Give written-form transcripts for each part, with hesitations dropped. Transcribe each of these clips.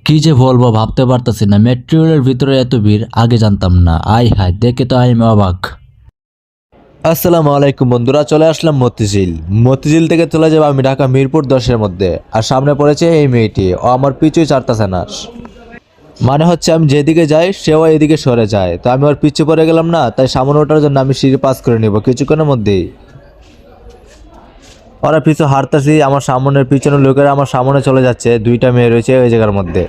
কি যে বলবো ভাবতে পারতাছি না, মেট্রো রেলের ভিতরে এত ভিড় আগে জানতাম না। আই হায়, দেখে তো আমি অবাক। আসসালামু আলাইকুম বন্ধুরা, চলে আসলাম মতিঝিল থেকে চলে যাবো আমি ঢাকা মিরপুর 10-এর মধ্যে। আর সামনে পড়েছে এই মেয়েটি, ও আমার পিছুই ছাড়তেছে না। মানে হচ্ছে আমি যেদিকে যাই সেও এদিকে সরে যায়, তো আমি ওর পিছু পড়ে গেলাম না, তাই সামনে ওঠার জন্য আমি সিঁড়ি পাস করে নিব কিছুক্ষণের মধ্যেই। ওরা পিছু হারতাছি, আমার সামনের পিছনের লোকেরা আমার সামনে চলে যাচ্ছে, দুইটা মেয়ে রয়েছে ওই জায়গার মধ্যে।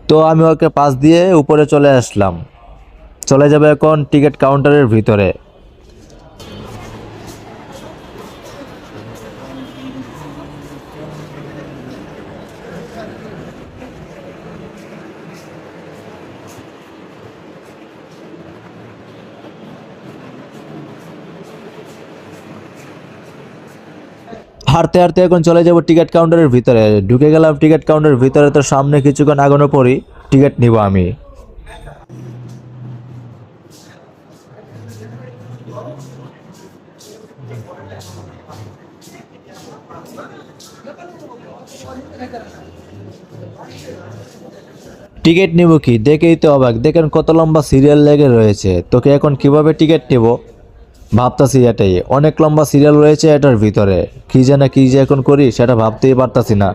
তো আমি ওকে পাস দিয়ে উপরে চলে আসলাম, চলে যাবে এখন টিকিট কাউন্টারের ভিতরে। হাঁটতে হাঁটতে এখন চলে যাব টিকিট কাউন্টারের ভিতরে। ঢুকে গেলাম টিকিট কাউন্টারের ভিতরে, তো সামনে কিছুক্ষণ আগানোর পরই টিকিট নিব আমি। টিকিট নিব কি দেখেই তো অবাক, দেখেন কত লম্বা সিরিয়াল লেগে রয়েছে। তোকে এখন কিভাবে টিকিট নিব ভাবতাছি, এটাই অনেক লম্বা সিরিয়াল রয়েছে এটার ভিতরে। কি যে এখন করি সেটা ভাবতেই পারতাছি না।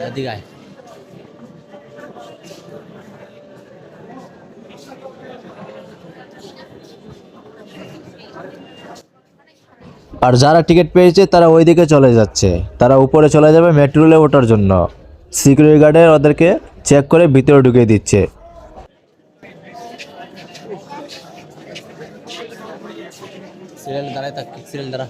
এদিকে আয়। আর যারা টিকিট পেয়েছে তারা ওইদিকে চলে যাচ্ছে, তারা উপরে চলে যাবে মেট্রো রেলে ওঠার জন্য। সিকিউরিটি গার্ডে ওদেরকে চেক করে ভিতরে ঢুকিয়ে দিচ্ছে। সিরিয়াল দাঁড়ায় থাক, সিরিয়াল দাঁড়া।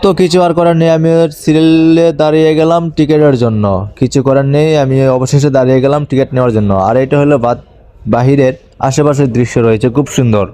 তো কিছু আর করার নেই, আমি সিরিয়ালে দাঁড়িয়ে গেলাম টিকিটের জন্য। কিছু করার নেই, আমি অবশেষে দাঁড়িয়ে গেলাম টিকিট নেওয়ার জন্য। আর এটা হলো বাহিরের আশেপাশের দৃশ্য রয়েছে খুব সুন্দর।